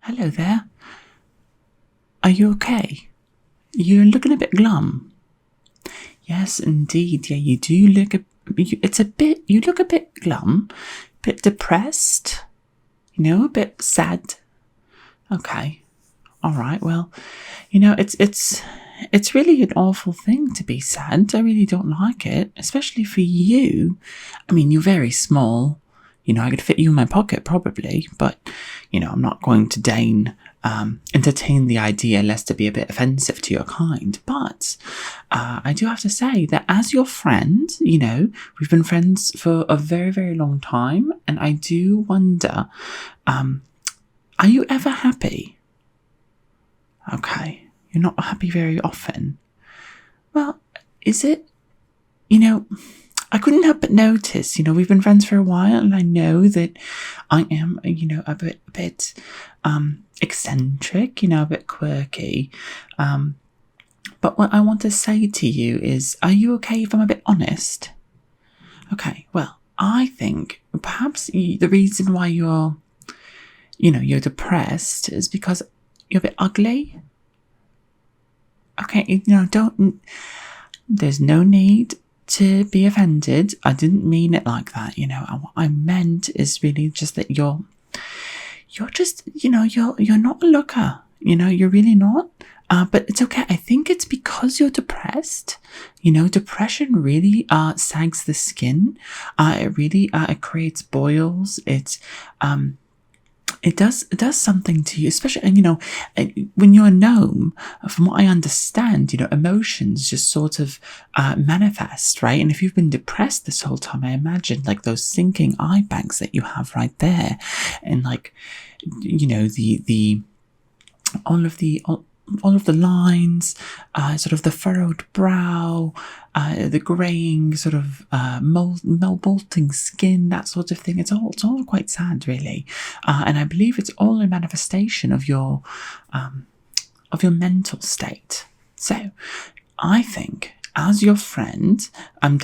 Hello there. Are you okay? You're looking a bit glum. Yes, indeed. Yeah, you do look you look a bit glum, a bit depressed, a bit sad. Okay. All right. Well, it's really an awful thing to be sad. I really don't like it, especially for you. I mean, you're very small. I could fit you in my pocket probably, but I'm not going to deign entertain the idea lest it be a bit offensive to your kind. But I do have to say that as your friend, we've been friends for a very, very long time, and I do wonder, are you ever happy? Okay, you're not happy very often. Well, is it, I couldn't help but notice, we've been friends for a while, and I know that I am, a bit eccentric, a bit quirky. But what I want to say to you is, are you okay if I'm a bit honest? Okay, well, I think perhaps the reason why you're depressed is because you're a bit ugly. Okay, there's no need to be offended. I didn't mean it like that, and what I meant is really just that you're just, you're not a looker, you're really not. But it's okay. I think it's because you're depressed. Depression really sags the skin. It really it creates boils. It does something to you, especially, when you're a gnome, from what I understand, emotions just sort of manifest, right? And if you've been depressed this whole time, I imagine like those sinking eye bags that you have right there, and like, the all of the lines, sort of the furrowed brow, the greying sort of molting skin, that sort of thing. It's all quite sad, really, and I believe it's all a manifestation of your mental state. So, I think as your friend, I'm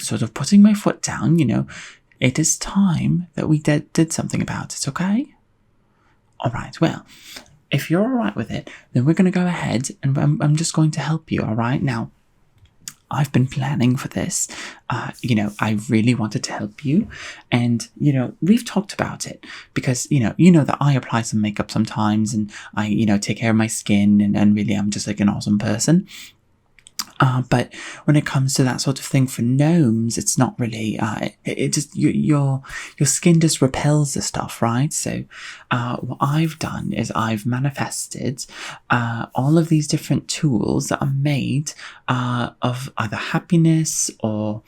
sort of putting my foot down. It is time that we did something about it. Okay. All right. Well, if you're all right with it, then we're going to go ahead, and I'm just going to help you. All right. Now, I've been planning for this. I really wanted to help you, and we've talked about it because that I apply some makeup sometimes, and I take care of my skin, and really I'm just like an awesome person. But when it comes to that sort of thing for gnomes, it's not really, it just, your skin just repels the stuff, right? So, what I've done is I've manifested, all of these different tools that are made, of either happiness or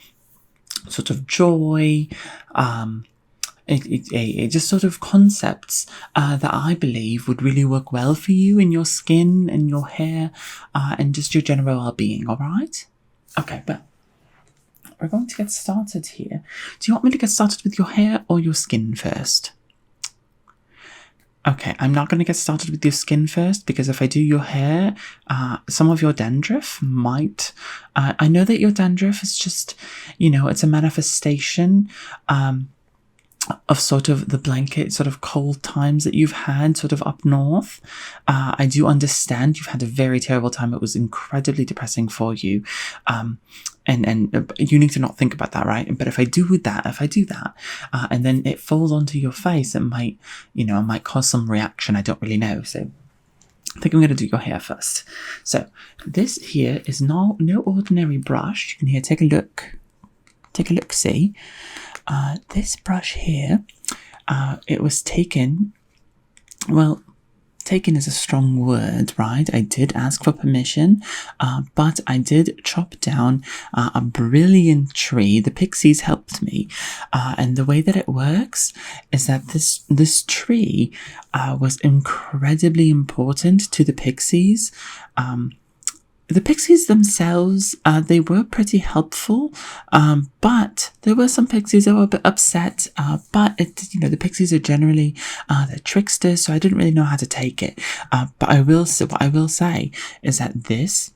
sort of joy, it just sort of concepts that I believe would really work well for you in your skin and your hair, and just your general well-being. All right? Okay, well, we're going to get started here. Do you want me to get started with your hair or your skin first? Okay, I'm not going to get started with your skin first, because if I do your hair, some of your dandruff might... I know that your dandruff is just, it's a manifestation of sort of the blanket sort of cold times that you've had sort of up north. I do understand you've had a very terrible time. It was incredibly depressing for you. And you need to not think about that, right? But if I do that, and then it falls onto your face, it might cause some reaction. I don't really know. So I think I'm going to do your hair first. So this here is no ordinary brush. You can here take a look, see. This brush here, it was taken is a strong word, right? I did ask for permission, but I did chop down a brilliant tree. The pixies helped me, and the way that it works is that this tree was incredibly important to the pixies. The pixies themselves, they were pretty helpful, but there were some pixies that were a bit upset, but the pixies are generally, they're tricksters, so I didn't really know how to take it. But what I will say is that this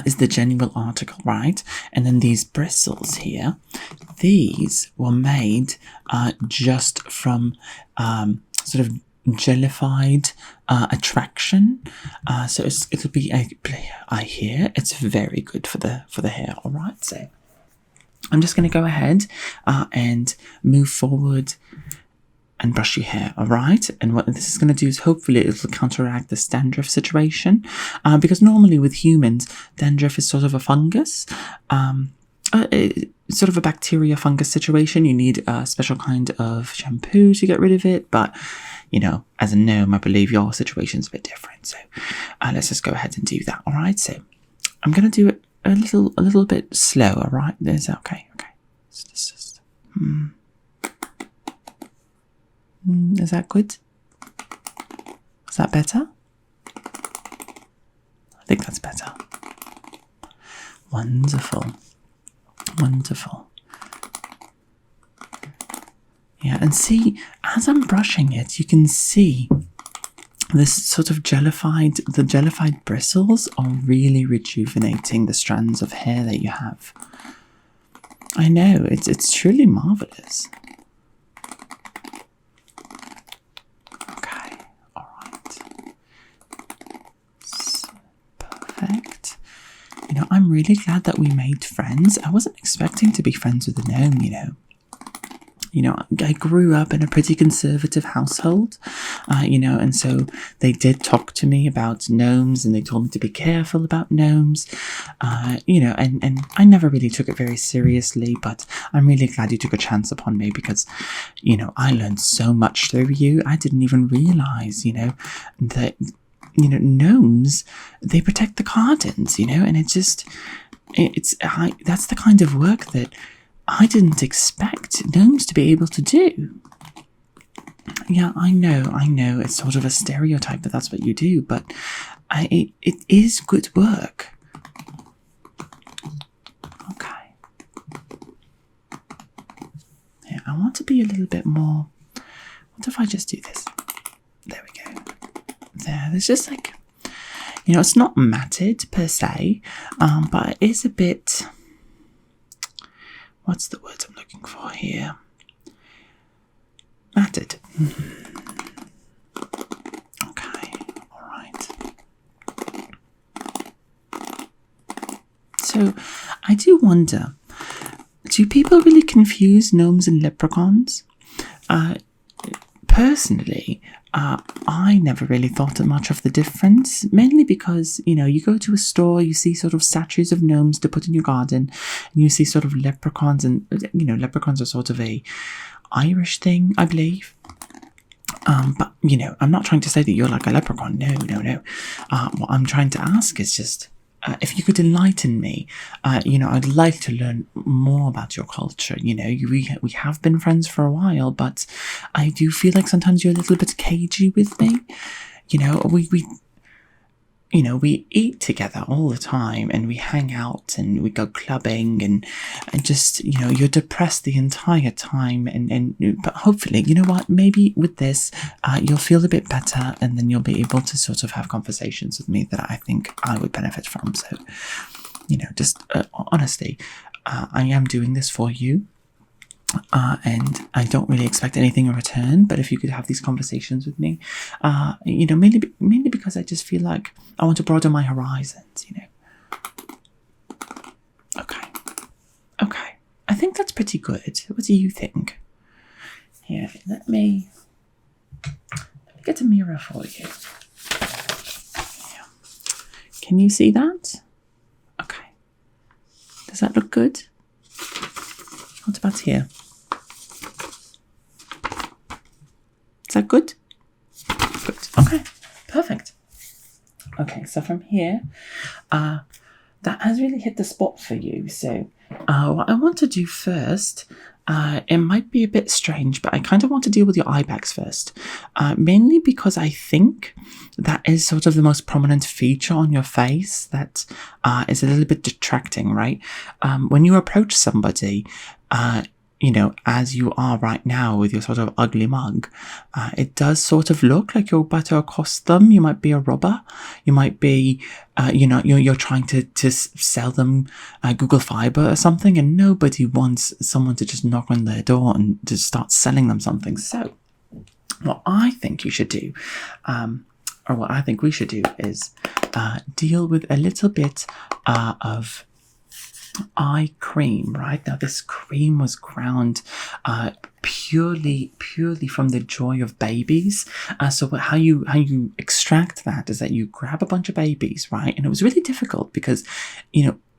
is the genuine article, right? And then these bristles here, these were made just from sort of jellified attraction. So it'll be I hear it's very good for the hair. All right, so I'm just going to go ahead and move forward and brush your hair, all right? And what this is going to do is hopefully it'll counteract this dandruff situation, because normally with humans, dandruff is sort of a fungus, sort of a bacteria fungus situation. You need a special kind of shampoo to get rid of it, but you know, as a gnome, I believe your situation's a bit different. So let's just go ahead and do that, all right? So I'm going to do it a little bit slower, right? Is that okay? Okay. Just, is that good? Is that better? I think that's better. Wonderful. Wonderful. Yeah, and see, as I'm brushing it, you can see this sort of the jellified bristles are really rejuvenating the strands of hair that you have. I know, it's truly marvellous. Okay, alright. Perfect. You know, I'm really glad that we made friends. I wasn't expecting to be friends with a gnome, you know. You know, I grew up in a pretty conservative household, you know, and so they did talk to me about gnomes and they told me to be careful about gnomes, you know, and I never really took it very seriously, but I'm really glad you took a chance upon me because, you know, I learned so much through you. I didn't even realize, you know, that, you know, gnomes, they protect the gardens, you know, and that's the kind of work that I didn't expect gnomes to be able to do. Yeah, I know, it's sort of a stereotype that that's what you do, but it is good work. Okay. Yeah, I want to be a little bit more. What if I just do this? There we go. There's just like, you know, it's not matted per se, but it is a bit. What's the word I'm looking for here? Matted. Okay, alright. So, I do wonder, do people really confuse gnomes and leprechauns? Personally, I never really thought much of the difference, mainly because, you know, you go to a store, you see sort of statues of gnomes to put in your garden, and you see sort of leprechauns, and, you know, leprechauns are sort of a Irish thing, I believe. But, you know, I'm not trying to say that you're like a leprechaun, no. What I'm trying to ask is just, if you could enlighten me, you know, I'd like to learn more about your culture. You know, we have been friends for a while, but I do feel like sometimes you're a little bit cagey with me. You know, we eat together all the time and we hang out and we go clubbing and just, you know, you're depressed the entire time but hopefully, you know what, maybe with this, you'll feel a bit better and then you'll be able to sort of have conversations with me that I think I would benefit from. So, you know, just honestly, I am doing this for you. And I don't really expect anything in return, but if you could have these conversations with me, you know, mainly because I just feel like I want to broaden my horizons, you know. Okay. I think that's pretty good. What do you think? Here, let me get a mirror for you. Yeah. Can you see that? Okay. Does that look good? What about here? Is that good? Good. Okay. Perfect. Okay, so from here, that has really hit the spot for you. So what I want to do first, it might be a bit strange, but I kind of want to deal with your eye bags first. Mainly because I think that is sort of the most prominent feature on your face that is a little bit detracting, right? When you approach somebody, you know, as you are right now with your sort of ugly mug, it does sort of look like you're about to accost them. You might be a robber. You might be, you know, you're trying to sell them Google Fiber or something, and nobody wants someone to just knock on their door and to start selling them something. So what I think you should do, or what I think we should do, is deal with a little bit of eye cream. Right now, this cream was ground purely from the joy of babies. So how you extract that is that you grab a bunch of babies, right? And it was really difficult because,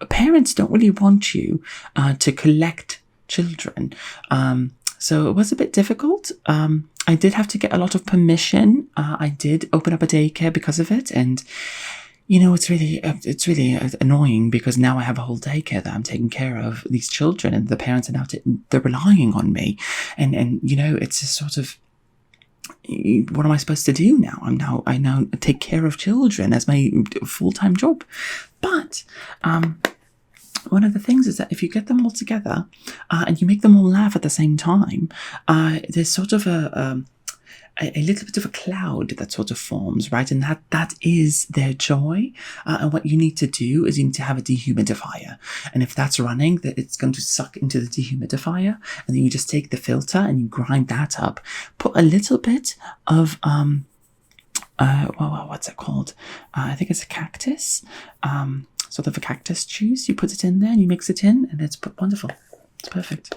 parents don't really want you to collect children. So it was a bit difficult. I did have to get a lot of permission. I did open up a daycare because of it, and it's really annoying because now I have a whole daycare that I'm taking care of these children, and the parents are now they're relying on me, and it's just sort of, what am I supposed to do now? I now take care of children as my full-time job, but one of the things is that if you get them all together and you make them all laugh at the same time, there's sort of a little bit of a cloud that sort of forms, right? And that is their joy. And what you need to do is you need to have a dehumidifier. And if that's running, that it's going to suck into the dehumidifier. And then you just take the filter and you grind that up. Put a little bit of what's it called? I think it's a cactus. Sort of a cactus juice. You put it in there and you mix it in, and it's wonderful. It's perfect.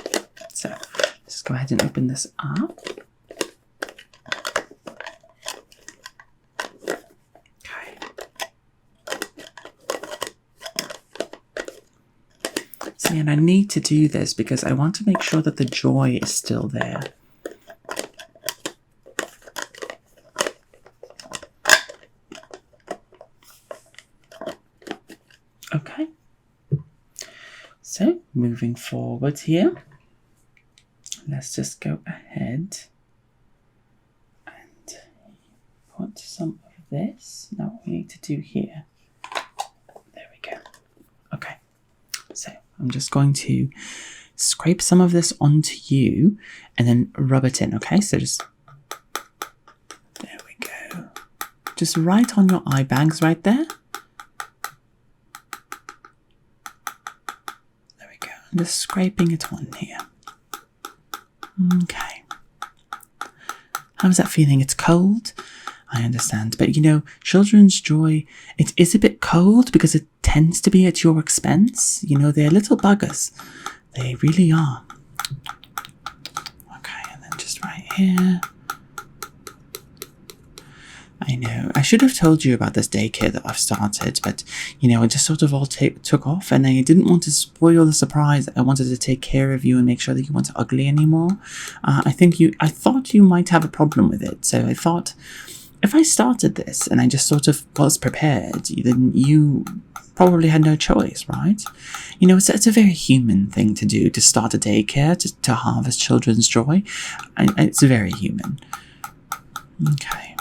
So let's go ahead and open this up. Okay. See, and I need to do this because I want to make sure that the joy is still there. Okay, so moving forward here, let's just go ahead and put some of this. Now what we need to do here, there we go. Okay, so I'm just going to scrape some of this onto you and then rub it in, okay? So just, there we go. Just right on your eye bags right there. I'm just scraping it on here. Okay. How's that feeling? It's cold? I understand. But children's joy, it is a bit cold because it tends to be at your expense. They're little buggers. They really are. Okay, and then just right here. I know. I should have told you about this daycare that I've started, but, it just sort of all took off, and I didn't want to spoil the surprise. I wanted to take care of you and make sure that you weren't ugly anymore. I thought you might have a problem with it, so I thought if I started this and I just sort of was prepared, then you probably had no choice, right? It's a very human thing to do, to start a daycare, to harvest children's joy. It's very human. Okay.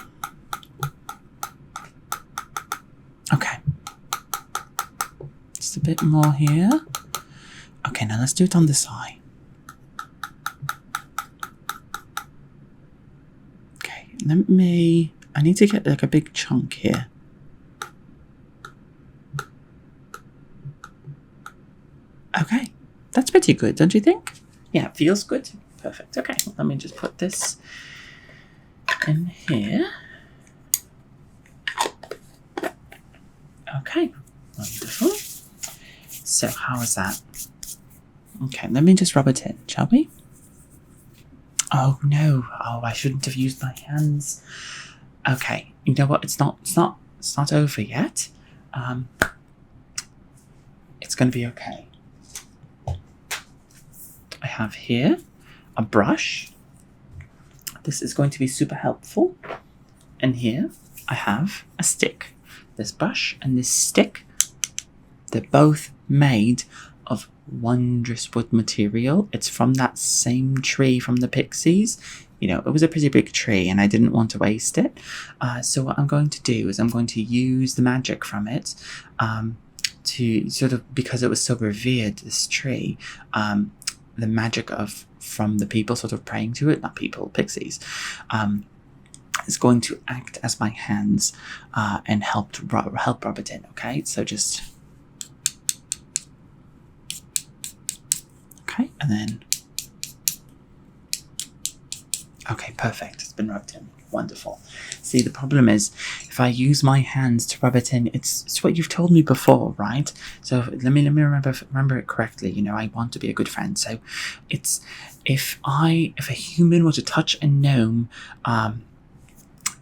Okay, just a bit more here. Okay, now let's do it on this eye. Okay, I need to get like a big chunk here. Okay, that's pretty good, don't you think? Yeah, it feels good. Perfect. Okay, let me just put this in here. Okay, wonderful. So how is that? Okay, let me just rub it in, shall we? Oh no! Oh, I shouldn't have used my hands. Okay, you know what? It's not over yet. It's going to be okay. I have here a brush. This is going to be super helpful. And here I have a stick. This brush and this stick, they're both made of wondrous wood material. It's from that same tree from the pixies. It was a pretty big tree and I didn't want to waste it. So what I'm going to do is I'm going to use the magic from it to sort of, because it was so revered, this tree, the magic from the people sort of praying to it, not people, pixies, is going to act as my hands and help rub it in, okay? So just... Okay, and then... Okay, perfect. It's been rubbed in. Wonderful. See, the problem is, if I use my hands to rub it in, it's what you've told me before, right? So let me remember it correctly. You know, I want to be a good friend. So it's if a human were to touch a gnome,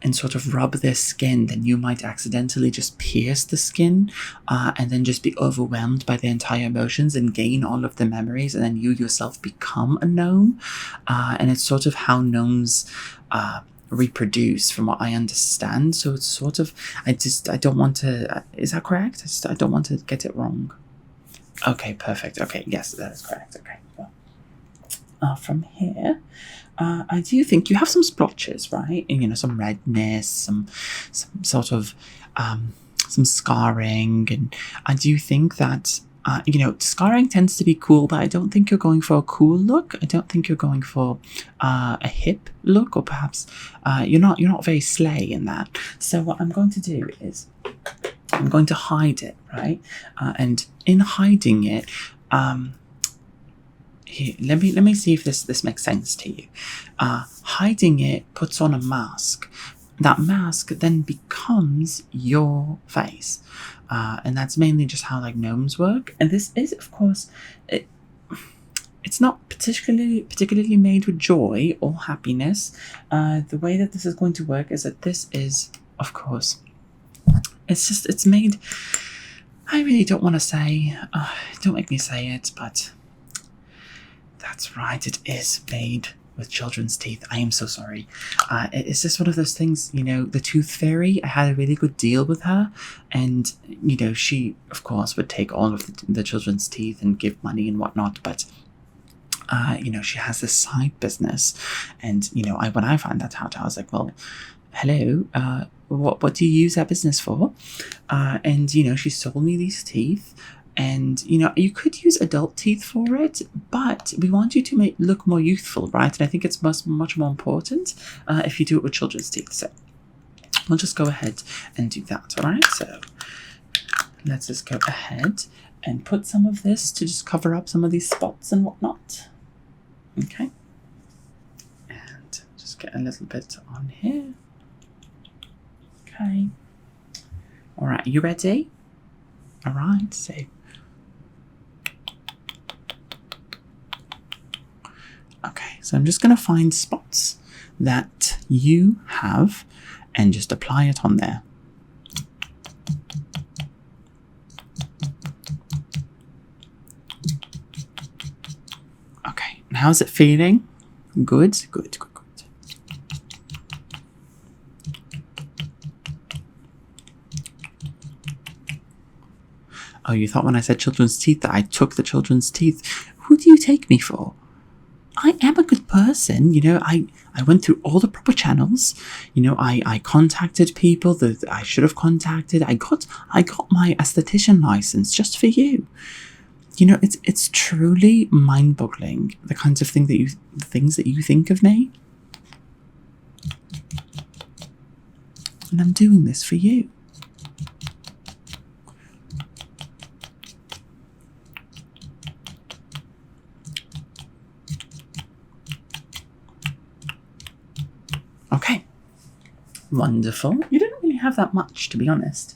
and sort of rub their skin, then you might accidentally just pierce the skin, and then just be overwhelmed by the entire emotions and gain all of the memories, and then you yourself become a gnome. And it's sort of how gnomes reproduce, from what I understand. So it's sort of, I don't want to. Is that correct? I don't want to get it wrong. Okay, perfect. Okay, yes, that is correct. Okay, well, from here. I do think you have some splotches, right? And, you know, some redness, some sort of some scarring, and I do think that you know, scarring tends to be cool, but I don't think you're going for a cool look. I don't think you're going for a hip look, or perhaps you're not very slay in that. So what I'm going to do is I'm going to hide it, right? And in hiding it, here, let me see if this makes sense to you. Hiding it puts on a mask. That mask then becomes your face, and that's mainly just how like gnomes work. And this is, of course, it's not particularly made with joy or happiness. The way that this is going to work is that this is, of course, it's made. I really don't want to say. Don't make me say it, but. That's right, it is made with children's teeth. I am so sorry. It's just one of those things, you know, the tooth fairy, I had a really good deal with her, and, you know, she, of course, would take all of the children's teeth and give money and whatnot, but, you know, she has this side business, and, you know, when I found that out, I was like, well, hello, what do you use that business for? And, you know, she sold me these teeth. And, you know, you could use adult teeth for it, but we want you to look more youthful, right? And I think it's much more important if you do it with children's teeth. So we'll just go ahead and do that, all right? So let's just go ahead and put some of this to just cover up some of these spots and whatnot. Okay. And just get a little bit on here. Okay. All right, you ready? All right, so okay, so I'm just going to find spots that you have and just apply it on there. Okay, and how's it feeling? Good, good, good, good. Oh, you thought when I said children's teeth that I took the children's teeth. Who do you take me for? I am a good person, you know, I went through all the proper channels, you know, I contacted people that I should have contacted. I got my esthetician license just for you. You know, it's truly mind-boggling, the kinds of things that you think of me. And I'm doing this for you. Okay, wonderful. You didn't really have that much, to be honest.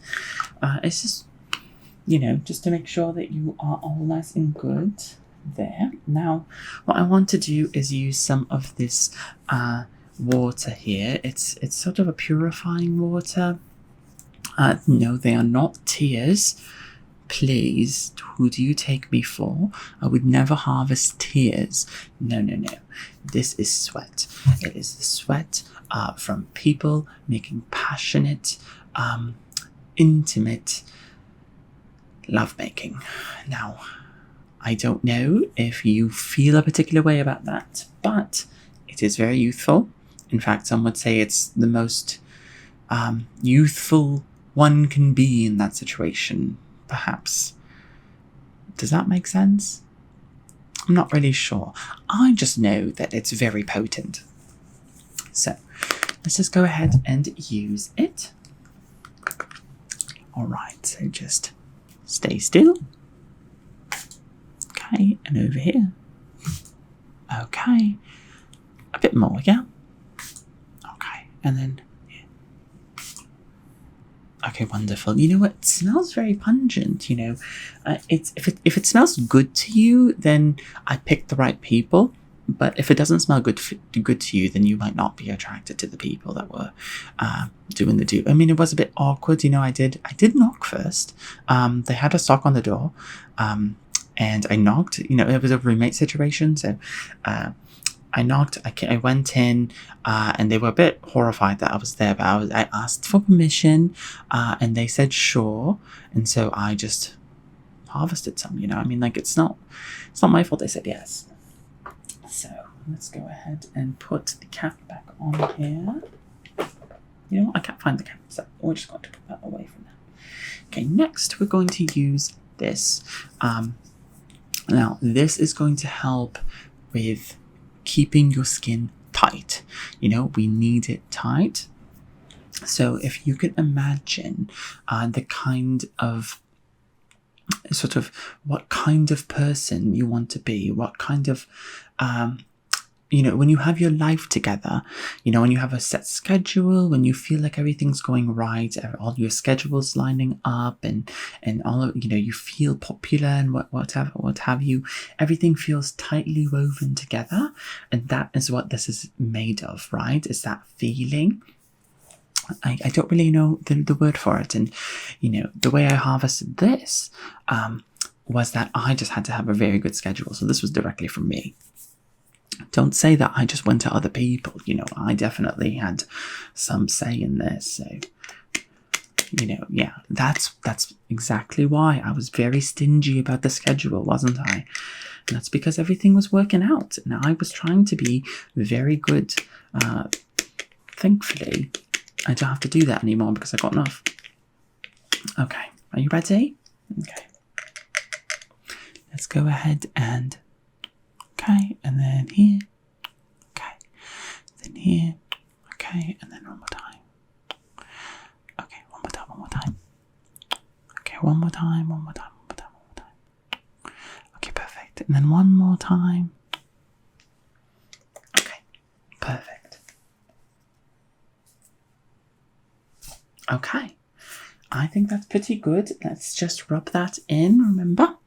It's just, you know, just to make sure that you are all nice and good there. Now, what I want to do is use some of this water here. It's sort of a purifying water. No, they are not tears. Please, who do you take me for? I would never harvest tears. No, no, no. This is sweat. It is the sweat from people making passionate, intimate lovemaking. Now, I don't know if you feel a particular way about that, but it is very youthful. In fact, some would say it's the most youthful one can be in that situation. Perhaps. Does that make sense? I'm not really sure. I just know that it's very potent. So, let's just go ahead and use it. Alright, so just stay still. Okay, and over here. Okay. A bit more, yeah? and then... Okay, wonderful. You know what? It smells very pungent, you know. If it smells good to you, then I picked the right people. But if it doesn't smell good to you, then you might not be attracted to the people that were doing the dupe. I mean, it was a bit awkward, you know. I did knock first. They had a sock on the door, and I knocked. You know, it was a roommate situation, so I knocked. I went in, and they were a bit horrified that I was there. But I asked for permission, and they said sure, and so I just harvested some. You know, I mean, like it's not my fault. They said yes. So let's go ahead and put the cap back on here. You know what? I can't find the cap, so we're just going to put that away from now. Okay, next we're going to use this. Now this is going to help with keeping your skin tight. You know, we need it tight. So if you could imagine the kind of sort of what kind of person you want to be, what kind of you know, when you have your life together, you know, when you have a set schedule, when you feel like everything's going right, all your schedules lining up, and all of, you know, you feel popular and what have you, everything feels tightly woven together, and that is what this is made of, right? It's that feeling. I don't really know the word for it, and you know, the way I harvested this was that I just had to have a very good schedule. So this was directly from me. Don't say that I just went to other people. You know, I definitely had some say in this. So, you know, yeah, that's exactly why I was very stingy about the schedule, wasn't I? And that's because everything was working out, and I was trying to be very good. Thankfully, I don't have to do that anymore because I got enough. Okay, are you ready? Okay. Let's go ahead and... Okay, and then here. Okay, then here. Okay, and then one more time. Okay, one more time, one more time. Okay, one more time, one more time, one more time, one more time. Okay, perfect. And then one more time. Okay, perfect. Okay, I think that's pretty good. Let's just rub that in, remember?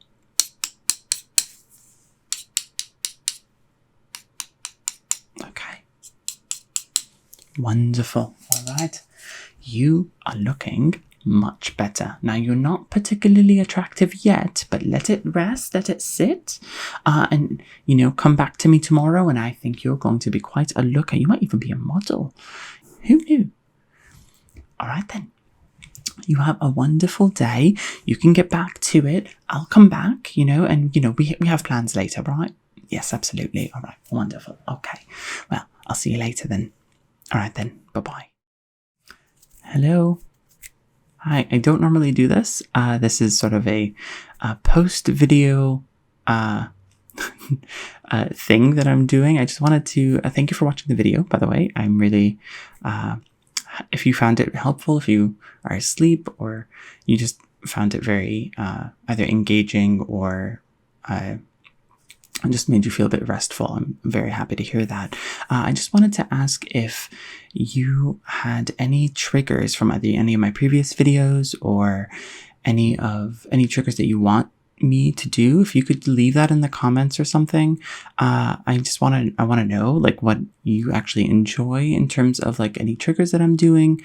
Wonderful. All right. You are looking much better. Now, you're not particularly attractive yet, but let it rest, let it sit, and, you know, come back to me tomorrow, and I think you're going to be quite a looker. You might even be a model. Who knew? All right, then. You have a wonderful day. You can get back to it. I'll come back, you know, and, you know, we have plans later, right? Yes, absolutely. All right. Wonderful. Okay. Well, I'll see you later then. All right then, bye-bye. Hello. Hi, I don't normally do this. This is sort of a post-video thing that I'm doing. I just wanted to thank you for watching the video, by the way. I'm really, if you found it helpful, if you are asleep, or you just found it very either engaging or just made you feel a bit restful, I'm very happy to hear that. I just wanted to ask if you had any triggers from either any of my previous videos or any triggers that you want me to do. If you could leave that in the comments or something. I want to know like what you actually enjoy in terms of like any triggers that I'm doing,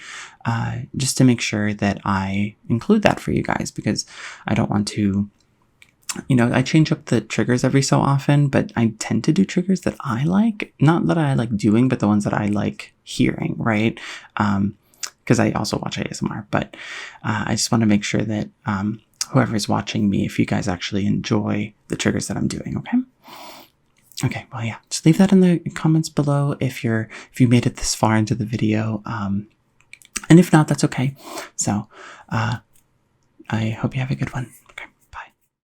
just to make sure that I include that for you guys, because I don't want to, you know, I change up the triggers every so often, but I tend to do triggers that I like, not that I like doing, but the ones that I like hearing, right? Because I also watch ASMR, but I just want to make sure that whoever is watching me, if you guys actually enjoy the triggers that I'm doing, okay? Okay, well, yeah, just leave that in the comments below if you made it this far into the video, and if not, that's okay. So I hope you have a good one.